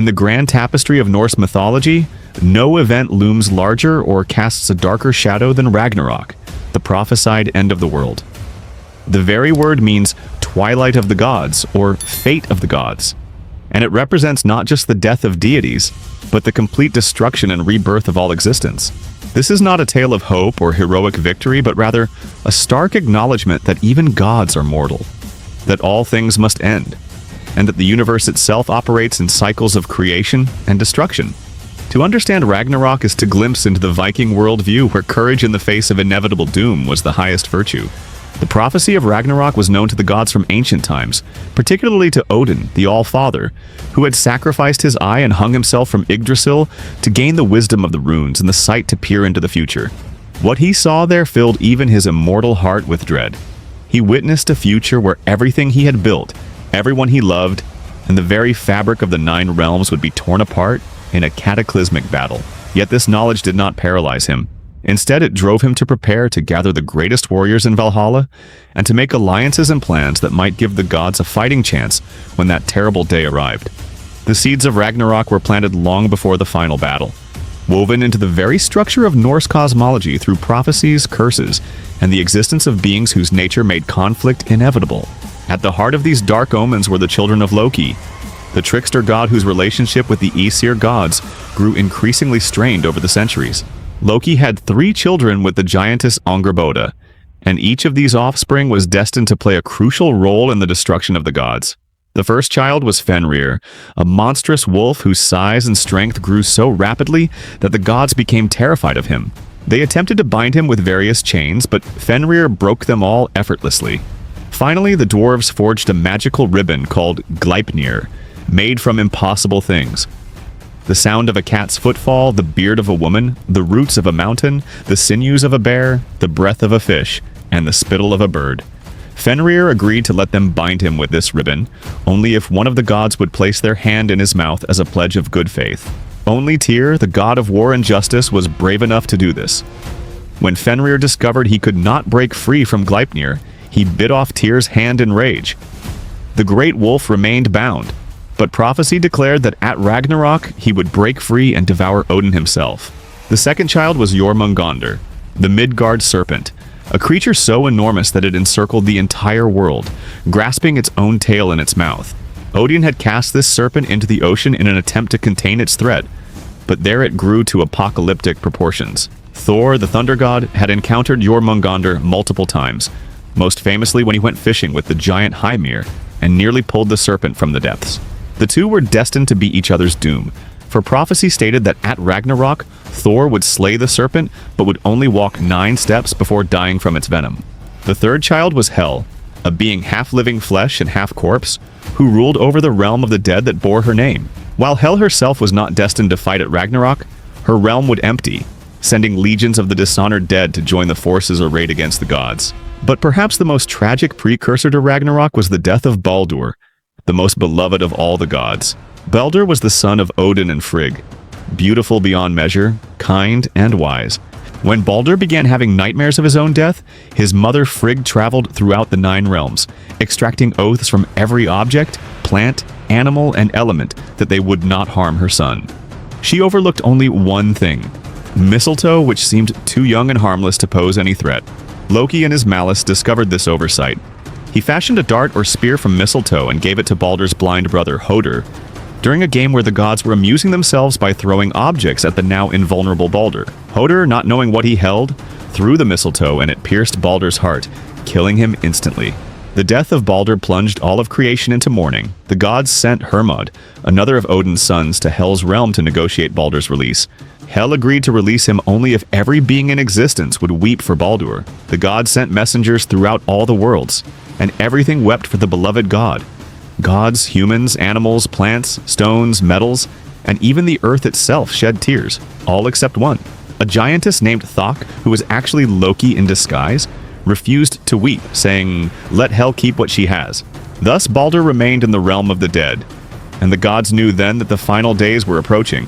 In the grand tapestry of Norse mythology, no event looms larger or casts a darker shadow than Ragnarok, the prophesied end of the world. The very word means twilight of the gods, or fate of the gods, and it represents not just the death of deities, but the complete destruction and rebirth of all existence. This is not a tale of hope or heroic victory, but rather a stark acknowledgement that even gods are mortal, that all things must end, and that the universe itself operates in cycles of creation and destruction. To understand Ragnarok is to glimpse into the Viking worldview where courage in the face of inevitable doom was the highest virtue. The prophecy of Ragnarok was known to the gods from ancient times, particularly to Odin, the All-Father, who had sacrificed his eye and hung himself from Yggdrasil to gain the wisdom of the runes and the sight to peer into the future. What he saw there filled even his immortal heart with dread. He witnessed a future where everything he had built, everyone he loved, and the very fabric of the 9 realms would be torn apart in a cataclysmic battle. Yet this knowledge did not paralyze him. Instead, it drove him to prepare to gather the greatest warriors in Valhalla and to make alliances and plans that might give the gods a fighting chance when that terrible day arrived. The seeds of Ragnarok were planted long before the final battle, woven into the very structure of Norse cosmology through prophecies, curses, and the existence of beings whose nature made conflict inevitable. At the heart of these dark omens were the children of Loki, the trickster god whose relationship with the Aesir gods grew increasingly strained over the centuries. Loki had 3 children with the giantess Angrboda, and each of these offspring was destined to play a crucial role in the destruction of the gods. The first child was Fenrir, a monstrous wolf whose size and strength grew so rapidly that the gods became terrified of him. They attempted to bind him with various chains, but Fenrir broke them all effortlessly. Finally, the dwarves forged a magical ribbon called Gleipnir, made from impossible things. The sound of a cat's footfall, the beard of a woman, the roots of a mountain, the sinews of a bear, the breath of a fish, and the spittle of a bird. Fenrir agreed to let them bind him with this ribbon, only if one of the gods would place their hand in his mouth as a pledge of good faith. Only Tyr, the god of war and justice, was brave enough to do this. When Fenrir discovered he could not break free from Gleipnir, he bit off Tyr's hand in rage. The great wolf remained bound, but prophecy declared that at Ragnarok he would break free and devour Odin himself. The second child was Jormungandr, the Midgard serpent, a creature so enormous that it encircled the entire world, grasping its own tail in its mouth. Odin had cast this serpent into the ocean in an attempt to contain its threat, but there it grew to apocalyptic proportions. Thor, the thunder god, had encountered Jormungandr multiple times, most famously when he went fishing with the giant Hymir and nearly pulled the serpent from the depths. The two were destined to be each other's doom, for prophecy stated that at Ragnarok, Thor would slay the serpent, but would only walk 9 steps before dying from its venom. The third child was Hel, a being half-living flesh and half-corpse, who ruled over the realm of the dead that bore her name. While Hel herself was not destined to fight at Ragnarok, her realm would empty, sending legions of the dishonored dead to join the forces arrayed against the gods. But perhaps the most tragic precursor to Ragnarok was the death of Baldur, the most beloved of all the gods. Baldur was the son of Odin and Frigg, beautiful beyond measure, kind, and wise. When Baldur began having nightmares of his own death, his mother Frigg traveled throughout the 9 realms, extracting oaths from every object, plant, animal, and element that they would not harm her son. She overlooked only one thing: mistletoe, which seemed too young and harmless to pose any threat. Loki in his malice discovered this oversight. He fashioned a dart or spear from mistletoe and gave it to Baldur's blind brother Hodur, during a game where the gods were amusing themselves by throwing objects at the now invulnerable Baldur. Hodur, not knowing what he held, threw the mistletoe and it pierced Baldur's heart, killing him instantly. The death of Baldur plunged all of creation into mourning. The gods sent Hermod, another of Odin's sons, to Hel's realm to negotiate Baldur's release. Hel agreed to release him only if every being in existence would weep for Baldur. The gods sent messengers throughout all the worlds, and everything wept for the beloved god. Gods, humans, animals, plants, stones, metals, and even the earth itself shed tears, all except one. A giantess named Thok, who was actually Loki in disguise, refused to weep, saying, "Let Hel keep what she has." Thus Baldur remained in the realm of the dead, and the gods knew then that the final days were approaching.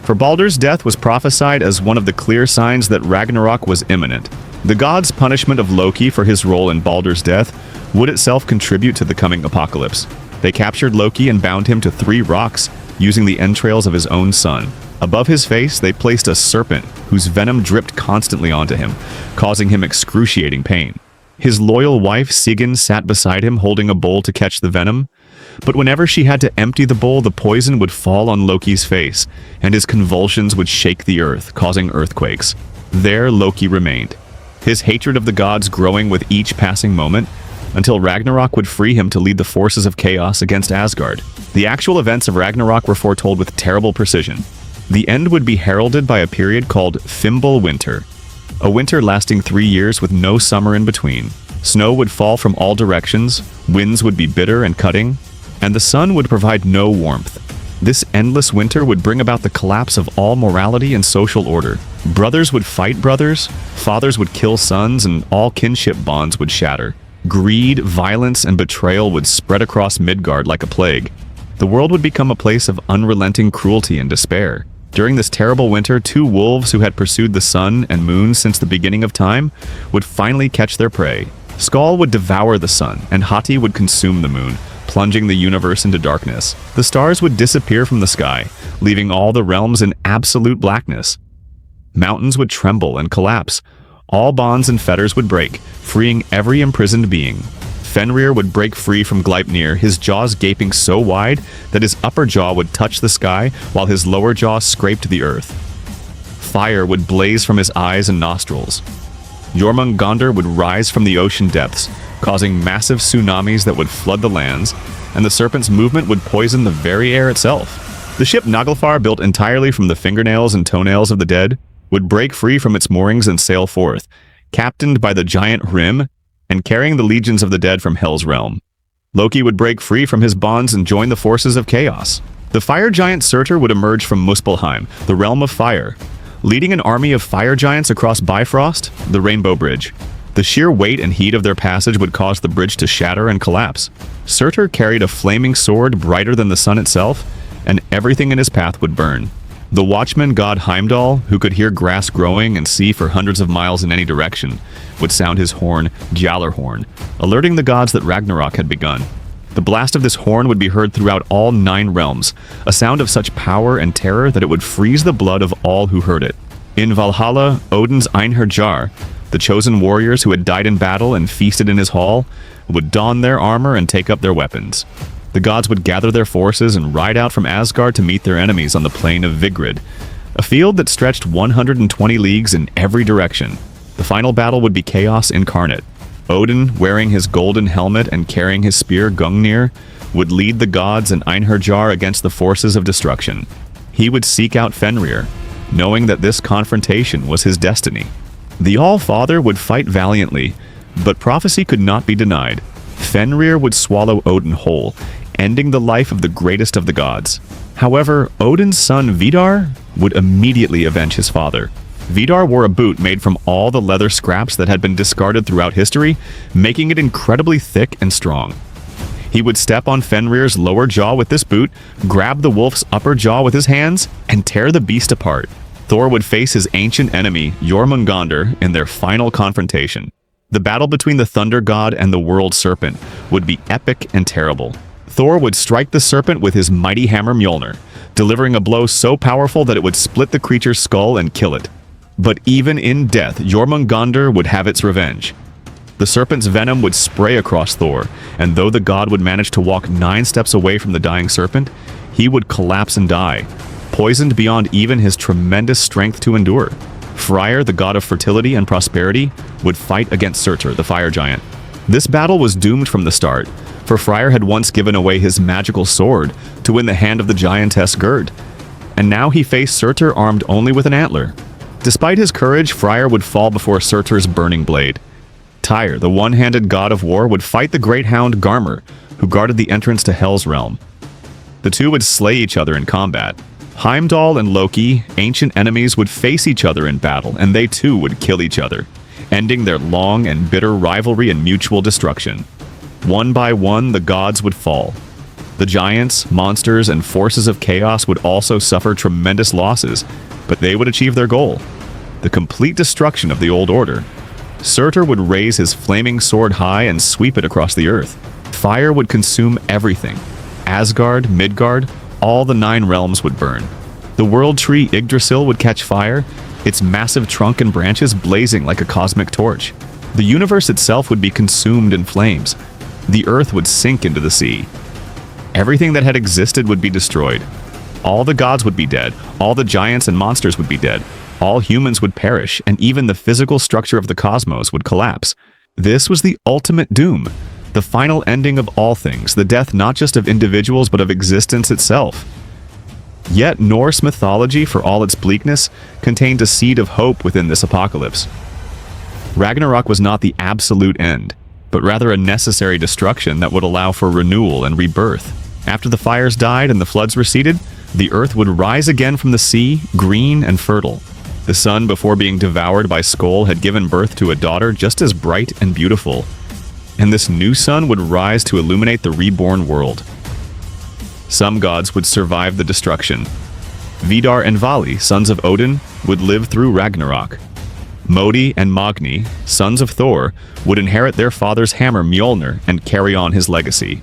For Baldur's death was prophesied as one of the clear signs that Ragnarok was imminent. The gods' punishment of Loki for his role in Baldur's death would itself contribute to the coming apocalypse. They captured Loki and bound him to 3 rocks using the entrails of his own son. Above his face, they placed a serpent whose venom dripped constantly onto him, causing him excruciating pain. His loyal wife, Sigyn, sat beside him holding a bowl to catch the venom, but whenever she had to empty the bowl, the poison would fall on Loki's face, and his convulsions would shake the earth, causing earthquakes. There Loki remained, his hatred of the gods growing with each passing moment, until Ragnarok would free him to lead the forces of chaos against Asgard. The actual events of Ragnarok were foretold with terrible precision. The end would be heralded by a period called Fimbul Winter, a winter lasting 3 years with no summer in between. Snow would fall from all directions, winds would be bitter and cutting, and the sun would provide no warmth. This endless winter would bring about the collapse of all morality and social order. Brothers would fight brothers, fathers would kill sons, and all kinship bonds would shatter. Greed, violence, and betrayal would spread across Midgard like a plague. The world would become a place of unrelenting cruelty and despair. During this terrible winter, 2 wolves who had pursued the sun and moon since the beginning of time would finally catch their prey. Skoll would devour the sun, and Hati would consume the moon, plunging the universe into darkness. The stars would disappear from the sky, leaving all the realms in absolute blackness. Mountains would tremble and collapse. All bonds and fetters would break, freeing every imprisoned being. Fenrir would break free from Gleipnir, his jaws gaping so wide that his upper jaw would touch the sky while his lower jaw scraped the earth. Fire would blaze from his eyes and nostrils. Jormungandr would rise from the ocean depths, causing massive tsunamis that would flood the lands, and the serpent's movement would poison the very air itself. The ship Naglfar, built entirely from the fingernails and toenails of the dead, would break free from its moorings and sail forth, captained by the giant Hrym, and carrying the legions of the dead from Hell's realm. Loki would break free from his bonds and join the forces of chaos. The fire giant Surtur would emerge from Muspelheim, the realm of fire, leading an army of fire giants across Bifrost, the Rainbow Bridge. The sheer weight and heat of their passage would cause the bridge to shatter and collapse. Surtur carried a flaming sword brighter than the sun itself, and everything in his path would burn. The watchman god Heimdall, who could hear grass growing and see for hundreds of miles in any direction, would sound his horn, Gjallarhorn, alerting the gods that Ragnarok had begun. The blast of this horn would be heard throughout all 9 realms, a sound of such power and terror that it would freeze the blood of all who heard it. In Valhalla, Odin's Einherjar, the chosen warriors who had died in battle and feasted in his hall, would don their armor and take up their weapons. The gods would gather their forces and ride out from Asgard to meet their enemies on the plain of Vigrid, a field that stretched 120 leagues in every direction. The final battle would be chaos incarnate. Odin, wearing his golden helmet and carrying his spear Gungnir, would lead the gods and Einherjar against the forces of destruction. He would seek out Fenrir, knowing that this confrontation was his destiny. The All-Father would fight valiantly, but prophecy could not be denied. Fenrir would swallow Odin whole, ending the life of the greatest of the gods. However, Odin's son Vidar would immediately avenge his father. Vidar wore a boot made from all the leather scraps that had been discarded throughout history, making it incredibly thick and strong. He would step on Fenrir's lower jaw with this boot, grab the wolf's upper jaw with his hands, and tear the beast apart. Thor would face his ancient enemy, Jormungandr, in their final confrontation. The battle between the Thunder God and the World Serpent would be epic and terrible. Thor would strike the serpent with his mighty hammer Mjolnir, delivering a blow so powerful that it would split the creature's skull and kill it. But even in death, Jormungandr would have its revenge. The serpent's venom would spray across Thor, and though the god would manage to walk 9 steps away from the dying serpent, he would collapse and die, poisoned beyond even his tremendous strength to endure. Freyr, the god of fertility and prosperity, would fight against Surtur, the fire giant. This battle was doomed from the start, for Freyr had once given away his magical sword to win the hand of the giantess Gerd, and now he faced Surtur armed only with an antler. Despite his courage, Freyr would fall before Surtur's burning blade. Tyr, the one-handed god of war, would fight the great hound Garmr, who guarded the entrance to Hell's realm. The two would slay each other in combat. Heimdall and Loki, ancient enemies, would face each other in battle, and they too would kill each other, ending their long and bitter rivalry and mutual destruction. One by one, the gods would fall. The giants, monsters, and forces of chaos would also suffer tremendous losses, but they would achieve their goal: the complete destruction of the old order. Surtur would raise his flaming sword high and sweep it across the earth. Fire would consume everything: Asgard, Midgard, all the 9 realms would burn. The world tree Yggdrasil would catch fire, its massive trunk and branches blazing like a cosmic torch. The universe itself would be consumed in flames. The earth would sink into the sea. Everything that had existed would be destroyed. All the gods would be dead, all the giants and monsters would be dead, all humans would perish, and even the physical structure of the cosmos would collapse. This was the ultimate doom, the final ending of all things, the death not just of individuals but of existence itself. Yet Norse mythology, for all its bleakness, contained a seed of hope within this apocalypse. Ragnarok was not the absolute end, but rather a necessary destruction that would allow for renewal and rebirth. After the fires died and the floods receded, the earth would rise again from the sea, green and fertile. The sun, before being devoured by Skoll, had given birth to a daughter just as bright and beautiful. And this new sun would rise to illuminate the reborn world. Some gods would survive the destruction. Vidar and Vali, sons of Odin, would live through Ragnarok. Modi and Magni, sons of Thor, would inherit their father's hammer Mjolnir and carry on his legacy.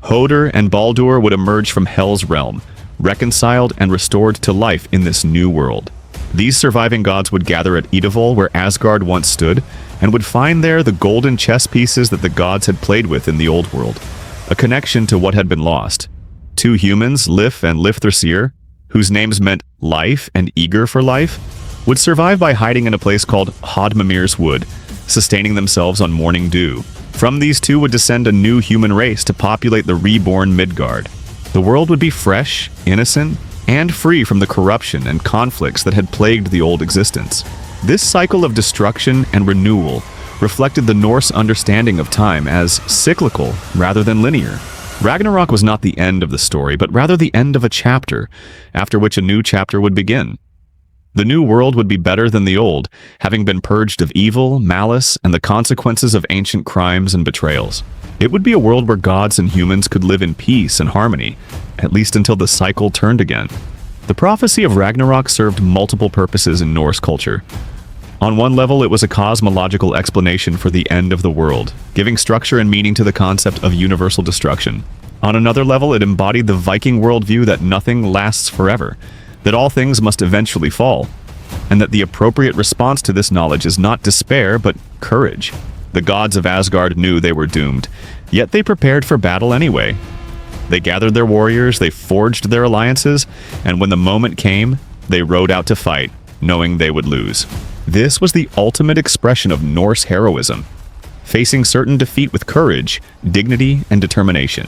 Hoder and Baldur would emerge from Hel's realm, reconciled and restored to life in this new world. These surviving gods would gather at Idavol, where Asgard once stood, and would find there the golden chess pieces that the gods had played with in the old world, a connection to what had been lost. 2 humans, Lif and Lifthrasir, whose names meant life and eager for life, would survive by hiding in a place called Hodmimir's Wood, sustaining themselves on morning dew. From these 2 would descend a new human race to populate the reborn Midgard. The world would be fresh, innocent, and free from the corruption and conflicts that had plagued the old existence. This cycle of destruction and renewal reflected the Norse understanding of time as cyclical rather than linear. Ragnarok was not the end of the story, but rather the end of a chapter, after which a new chapter would begin. The new world would be better than the old, having been purged of evil, malice, and the consequences of ancient crimes and betrayals. It would be a world where gods and humans could live in peace and harmony, at least until the cycle turned again. The prophecy of Ragnarok served multiple purposes in Norse culture. On one level, it was a cosmological explanation for the end of the world, giving structure and meaning to the concept of universal destruction. On another level, it embodied the Viking worldview that nothing lasts forever, that all things must eventually fall, and that the appropriate response to this knowledge is not despair, but courage. The gods of Asgard knew they were doomed, yet they prepared for battle anyway. They gathered their warriors, they forged their alliances, and when the moment came, they rode out to fight, knowing they would lose. This was the ultimate expression of Norse heroism, facing certain defeat with courage, dignity, and determination.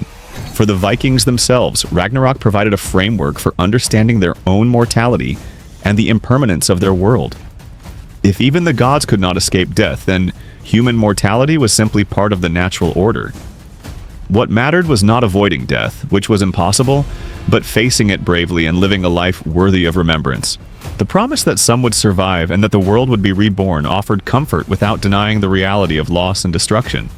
For the Vikings themselves, Ragnarok provided a framework for understanding their own mortality and the impermanence of their world. If even the gods could not escape death, then human mortality was simply part of the natural order. What mattered was not avoiding death, which was impossible, but facing it bravely and living a life worthy of remembrance. The promise that some would survive and that the world would be reborn offered comfort without denying the reality of loss and destruction.